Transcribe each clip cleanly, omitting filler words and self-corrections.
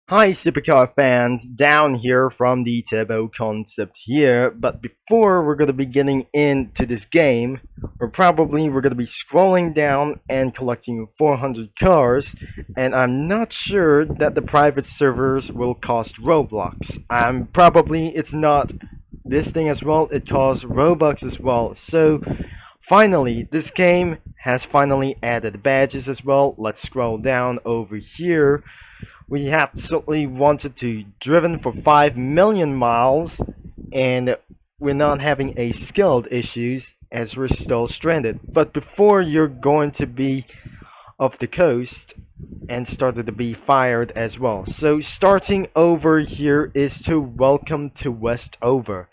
Hi supercar fans, down here from the Turbo Concept here, but before we're going to be getting into this game, we're going to be scrolling down and collecting 400 cars, and I'm not sure that the private servers will cost Roblox. It's not this thing as well, it costs Robux as well, so finally, this game has finally added badges as well. Let's scroll down over here. We absolutely wanted to driven for 5 million miles, and we're not having a skilled issues as we're still stranded. But before you're going to be off the coast and started to be fired as well. So starting over here is to welcome to Westover.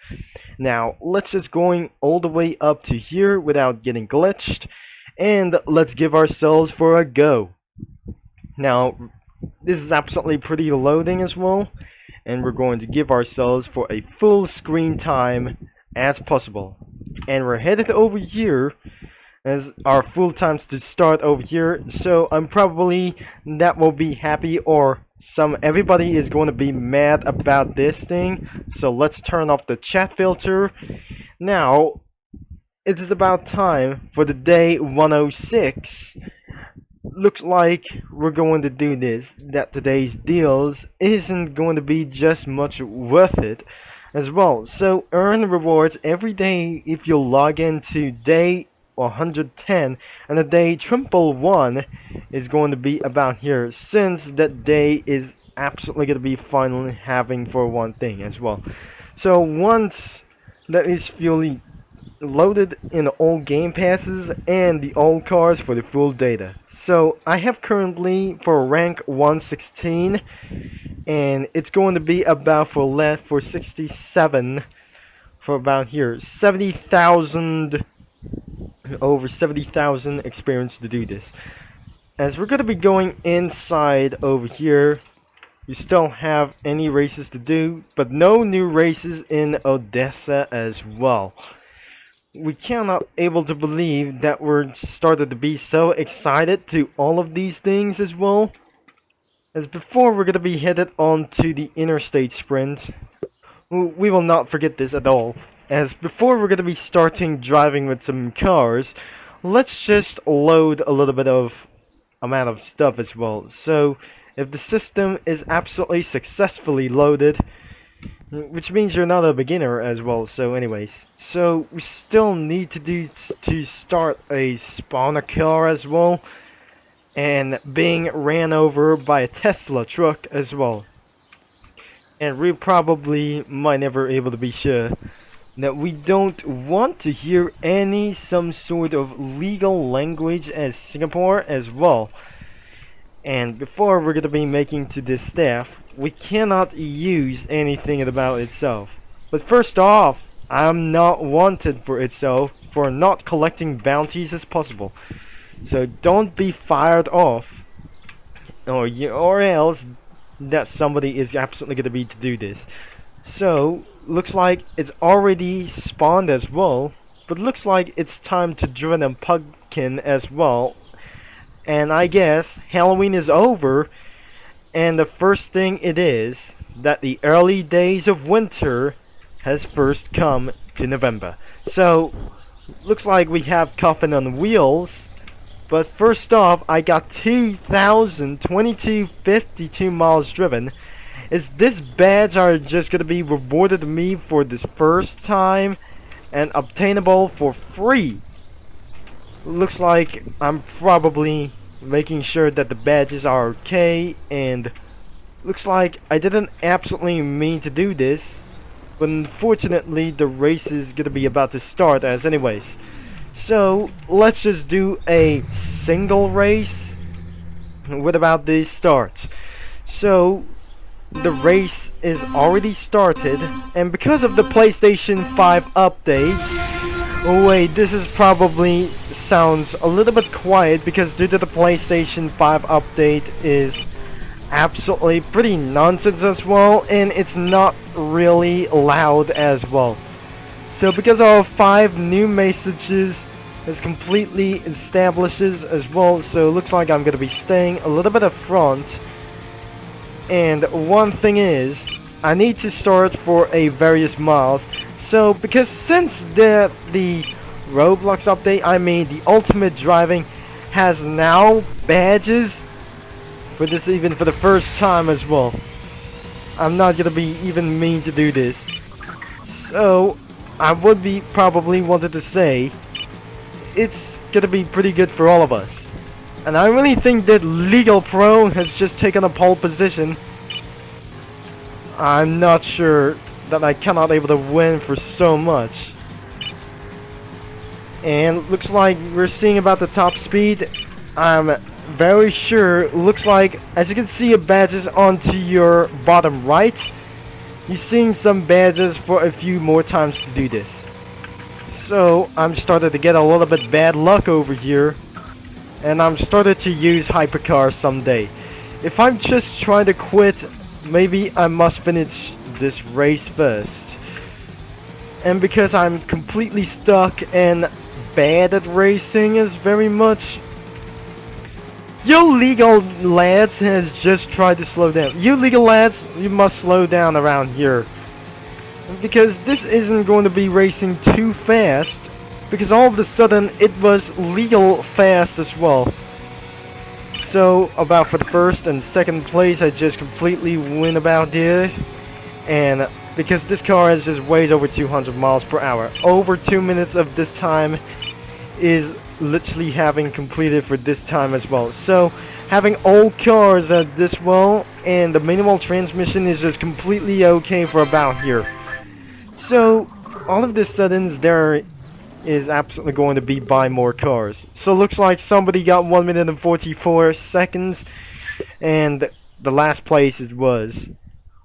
Now let's just going all the way up to here without getting glitched, and let's give ourselves for a go. Now this is absolutely pretty loading as well, and we're going to give ourselves for a full screen time as possible, and we're headed over here as our full times to start over here. So I'm probably that will be happy, or everybody is going to be mad about this thing. So let's turn off the chat filter. Now it is about time for the day 106. Looks like we're going to do this, that today's deals isn't going to be just much worth it as well. So earn rewards every day if you log into day 110, and the day 111 is going to be about here, since that day is absolutely going to be finally having for one thing as well. So once that is fully loaded in all game passes and the old cars for the full data. So I have currently for rank 116, and it's going to be about for 67 for about here 70,000, over 70,000 experience to do this. As we're going to be going inside over here, we still have any races to do, but no new races in Odessa as well. We cannot able to believe that we're started to be so excited to all of these things as well. As before, we're gonna be headed on to the interstate sprint. We will not forget this at all. As before, we're gonna be starting driving with some cars. Let's just load a little bit of amount of stuff as well. So if the system is absolutely successfully loaded, which means you're not a beginner as well. So anyways, so we still need to start a spawner car as well, and being ran over by a Tesla truck as well. And we probably might never able to be sure that we don't want to hear some sort of legal language as Singapore as well. And before we're going to be making to this staff, we cannot use anything about itself. But first off, I'm not wanted for itself for not collecting bounties as possible. So don't be fired off, or else that somebody is absolutely going to be to do this. So looks like it's already spawned as well, but looks like it's time to driven a pumpkin as well. And I guess Halloween is over, and the first thing it is that the early days of winter has first come to November. So looks like we have coffin on wheels. But first off, I got 2,022.52 miles driven. Is this badge are just gonna be rewarded to me for this first time and obtainable for free? Looks like I'm probably making sure that the badges are okay, and looks like I didn't absolutely mean to do this, but unfortunately the race is gonna be about to start as anyways. So let's just do a single race with about the start. So the race is already started, and because of the PlayStation 5 updates, oh wait, this is probably sounds a little bit quiet because due to the PlayStation 5 update is absolutely pretty nonsense as well, and it's not really loud as well. So because of 5 new messages is completely establishes as well, so it looks like I'm gonna be staying a little bit up front And one thing is, I need to start for a various miles. So because since the Roblox update, I mean the Ultimate Driving, has now badges for this, even for the first time as well. I'm not gonna be even mean to do this. So I would be probably wanted to say it's gonna be pretty good for all of us. And I really think that Legal Pro has just taken a pole position. I'm not sure that I cannot able to win for so much. And looks like we're seeing about the top speed. I'm very sure. Looks like, as you can see, badges onto your bottom right. You're seeing some badges for a few more times to do this. So I'm starting to get a little bit bad luck over here. And I'm starting to use hypercar someday. If I'm just trying to quit, maybe I must finish this race first. And because I'm completely stuck and bad at racing is very much. You legal lads has just tried to slow down. You legal lads, you must slow down around here. Because this isn't going to be racing too fast. Because all of a sudden it was legal fast as well. So about for the first and second place, I just completely win about this. And because this car is just weighs over 200 miles per hour. Over 2 minutes of this time is literally having completed for this time as well. So having old cars at this well and the manual transmission is just completely okay for about here. So all of this sudden there is absolutely going to be buy more cars. So looks like somebody got 1 minute and 44 seconds and the last place it was.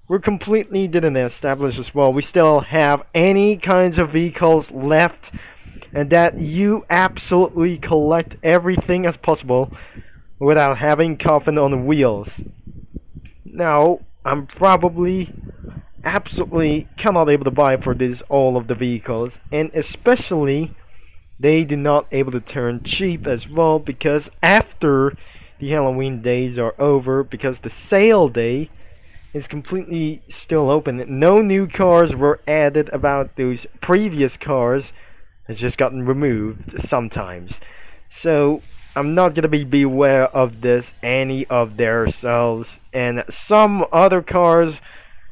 We're completely didn't establish as well. We still have any kinds of vehicles left, and that you absolutely collect everything as possible without having coffin on wheels. Now, I'm probably absolutely cannot able to buy for this all of the vehicles, and especially they do not able to turn cheap as well, because after the Halloween days are over, because the sale day is completely still open. No new cars were added about those previous cars. Has just gotten removed sometimes. So I'm not gonna be beware of this any of their selves, and some other cars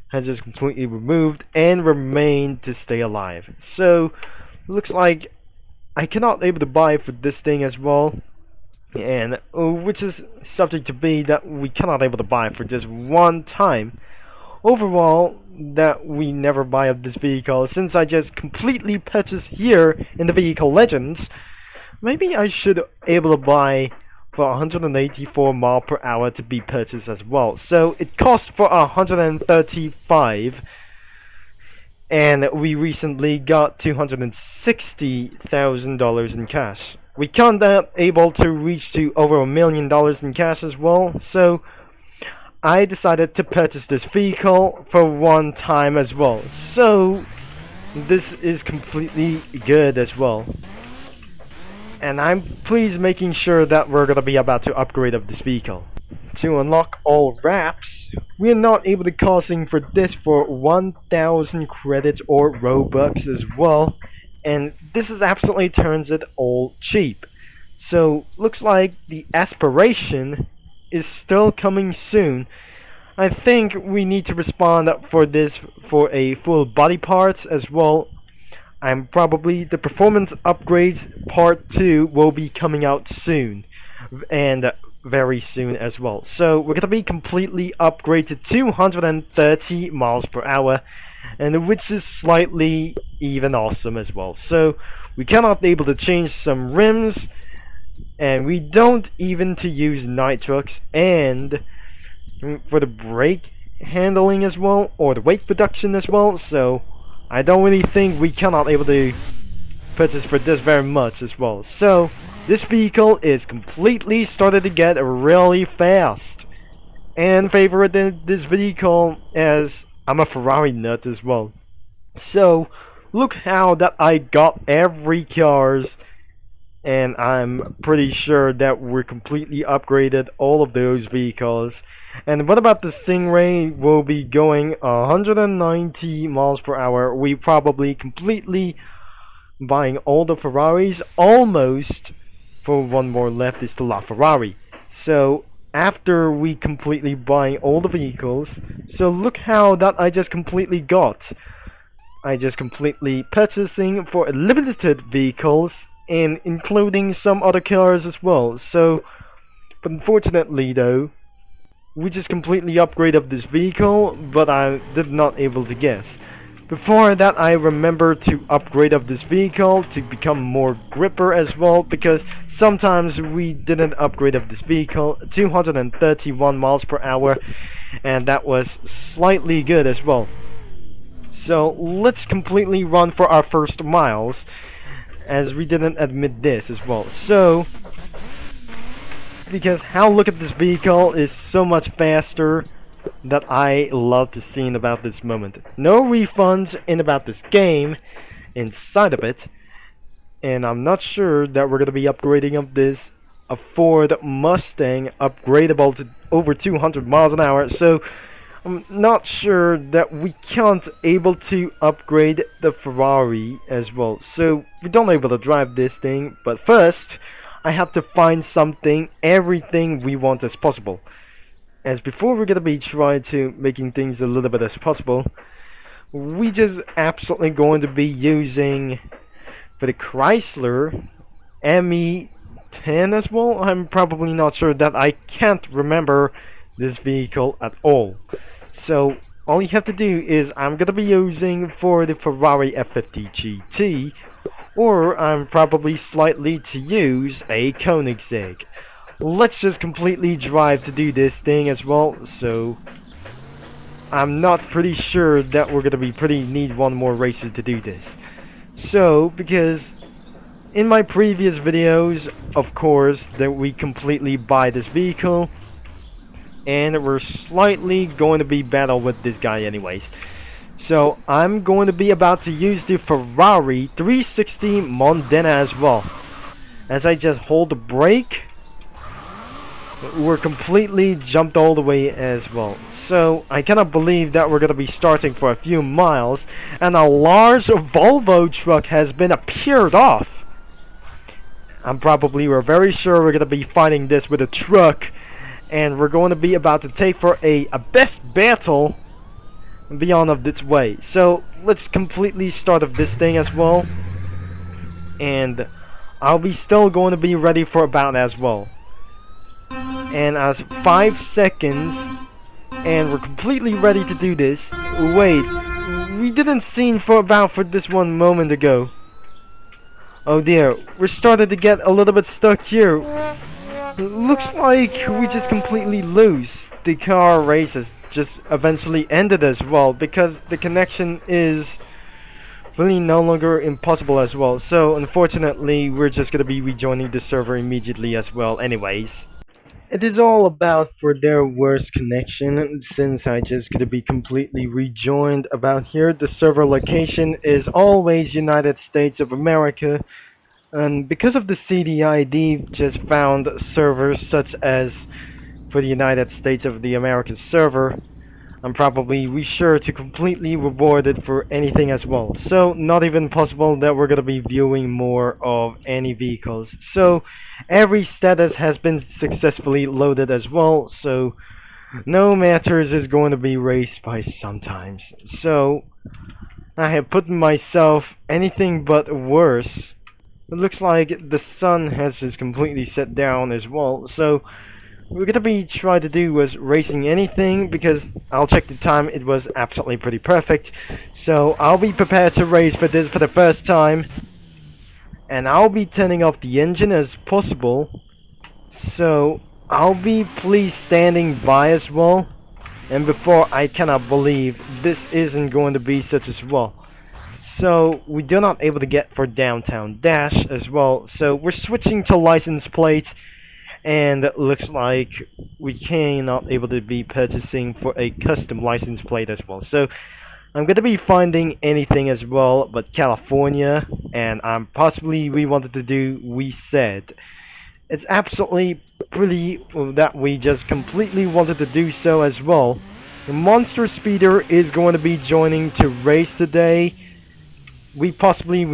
have just completely removed and remain to stay alive. So looks like I cannot able to buy for this thing as well, and which is subject to be that we cannot able to buy for just one time. Overall, that we never buy of this vehicle, since I just completely purchased here in the Vehicle Legends. Maybe I should able to buy for 184 mile per hour to be purchased as well. So it cost for 135, and we recently got $260,000 in cash. We can't able to reach to over $1 million in cash as well. So I decided to purchase this vehicle for one time as well. So this is completely good as well. And I'm pleased making sure that we're gonna be about to upgrade of this vehicle. To unlock all wraps, we are not able to costing for this for 1,000 credits or Robux as well. And this is absolutely turns it all cheap. So looks like the aspiration is still coming soon. I think we need to respond for this for a full body parts as well. I'm probably the performance upgrades part 2 will be coming out soon, and very soon as well. So we're gonna be completely upgraded to 230 miles per hour, and which is slightly even awesome as well. So we cannot be able to change some rims, and we don't even to use nitrox, and for the brake handling as well, or the weight reduction as well. So I don't really think we cannot able to purchase for this very much as well. So this vehicle is completely started to get really fast, and favorite this vehicle as I'm a Ferrari nut as well. So look how that I got every cars, and I'm pretty sure that we're completely upgraded all of those vehicles. And what about the Stingray? Will be going 190 miles per hour. We probably completely buying all the Ferraris almost for one more left is the LaFerrari. So after we completely buying all the vehicles, so look how that I just completely got. I just completely purchasing for limited vehicles and including some other cars as well. So but unfortunately though, we just completely upgraded this vehicle, but I did not able to guess. Before that, I remember to upgrade of this vehicle to become more gripper as well, because sometimes we didn't upgrade of this vehicle. 231 miles per hour, and that was slightly good as well. So let's completely run for our first miles, as we didn't admit this as well. So because how look at this vehicle is so much faster that I love to see about this moment. No refunds in about this game inside of it, and I'm not sure that we're gonna be upgrading of this a Ford Mustang upgradable to over 200 miles an hour. So I'm not sure that we can't able to upgrade the Ferrari as well. So we don't able to drive this thing, but first I have to find everything we want as possible. As before we're gonna be trying to making things a little bit as possible, we just absolutely going to be using for the Chrysler ME10 as well. I'm probably not sure that I can't remember this vehicle at all. So all you have to do is I'm gonna be using for the Ferrari F50 GT, or I'm probably slightly to use a Koenigsegg. Let's just completely drive to do this thing as well. So I'm not pretty sure that we're gonna be need one more races to do this. So because in my previous videos, of course, that we completely buy this vehicle, and we're slightly going to be battle with this guy anyways. So I'm going to be about to use the Ferrari 360 Modena as well. As I just hold the brake, we're completely jumped all the way as well. So I cannot believe that we're going to be starting for a few miles and a large Volvo truck has been appeared off. We're very sure we're going to be fighting this with a truck, and we're going to be about to take for a best battle beyond of this way. So let's completely start of this thing as well, and I'll be still going to be ready for about as well. And as 5 seconds, and we're completely ready to do this. Wait, we didn't see for this one moment ago. Oh dear, we're starting to get a little bit stuck here. Looks like we just completely lose. The car race has just eventually ended as well, because the connection is really no longer impossible as well. So unfortunately, we're just gonna be rejoining the server immediately as well anyways. It is all about for their worst connection, since I just gonna be completely rejoined about here. The server location is always United States of America, and because of the CDID just found servers such as for the United States of the American server, I'm probably sure to completely reward it for anything as well. So not even possible that we're gonna be viewing more of any vehicles. So every status has been successfully loaded as well. So no matters is going to be raced by sometimes. So I have put myself anything but worse. It looks like the sun has just completely set down as well. So we're gonna be trying to do was racing anything, because I'll check the time, it was absolutely pretty perfect. So I'll be prepared to race for this for the first time, and I'll be turning off the engine as possible. So I'll be please standing by as well. And before, I cannot believe this isn't going to be such as well. So we do not able to get for downtown dash as well. So we're switching to license plate. And it looks like we cannot able to be purchasing for a custom license plate as well. So I'm gonna be finding anything as well but California, and we wanted to do we said. it's absolutely pretty that we just completely wanted to do so as well. The Monster Speeder is going to be joining to race today. We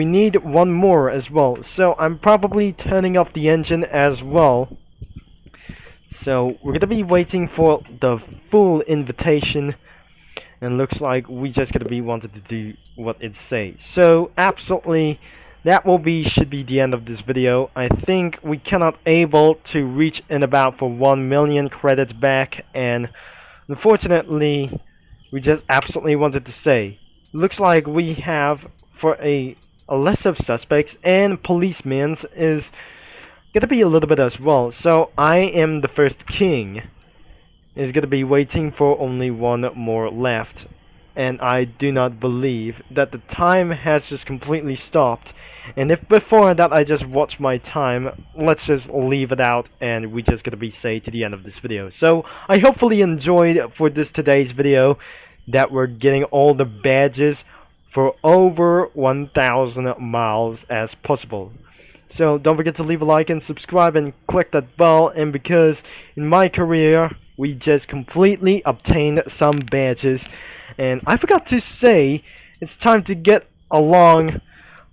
need one more as well, so I'm probably turning off the engine as well. So we're gonna be waiting for the full invitation, and looks like we just gonna be wanted to do what it says. So absolutely, that should be the end of this video. I think we cannot able to reach in about for 1 million credits back, and unfortunately, we just absolutely wanted to say. Looks like we have for a less of suspects, and policemen is gonna be a little bit as well. So I am the first king. Is gonna be waiting for only one more left, and I do not believe that the time has just completely stopped. And if before that I just watch my time, let's just leave it out, and we just gonna be say to the end of this video. So I hopefully enjoyed for today's video that we're getting all the badges for over 1,000 miles as possible. So don't forget to leave a like and subscribe and click that bell. And because in my career we just completely obtained some badges, and I forgot to say it's time to get along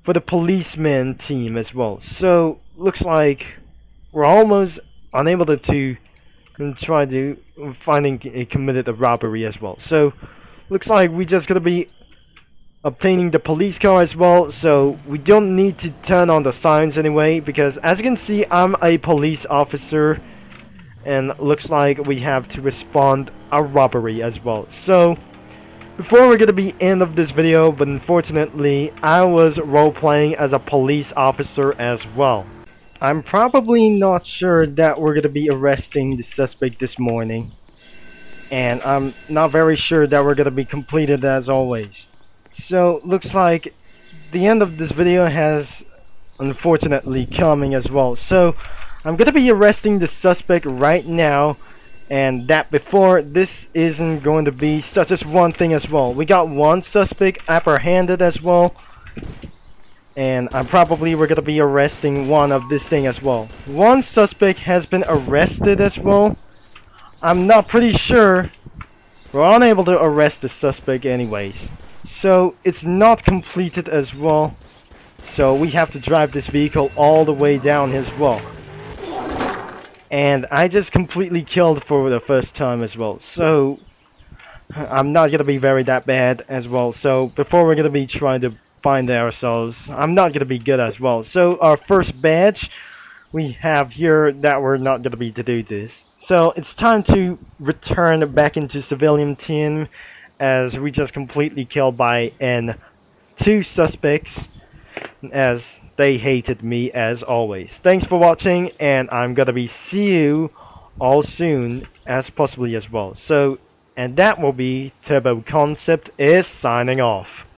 for the policeman team as well. So looks like we're almost unable to try to finding committed a robbery as well. So looks like we just gonna be obtaining the police car as well, so we don't need to turn on the signs anyway, because as you can see I'm a police officer, and looks like we have to respond a robbery as well. So before we're gonna be end of this video, but unfortunately I was role-playing as a police officer as well. I'm probably not sure that we're gonna be arresting the suspect this morning, and I'm not very sure that we're gonna be completed as always. So looks like the end of this video has unfortunately coming as well. So I'm gonna be arresting the suspect right now, and that before this isn't going to be such as one thing as well. We got one suspect apprehended as well, and we're gonna be arresting one of this thing as well. One suspect has been arrested as well. I'm not pretty sure. We're unable to arrest the suspect anyways. So it's not completed as well. So we have to drive this vehicle all the way down as well. And I just completely killed for the first time as well. So I'm not gonna be very that bad as well. So before we're gonna be trying to find ourselves, I'm not gonna be good as well. So our first badge we have here that we're not gonna be to do this. So it's time to return back into civilian team, as we just completely killed by two suspects, as they hated me as always. Thanks for watching, and I'm gonna be see you all soon as possibly as well. So, and that will be Turbo Concept is signing off.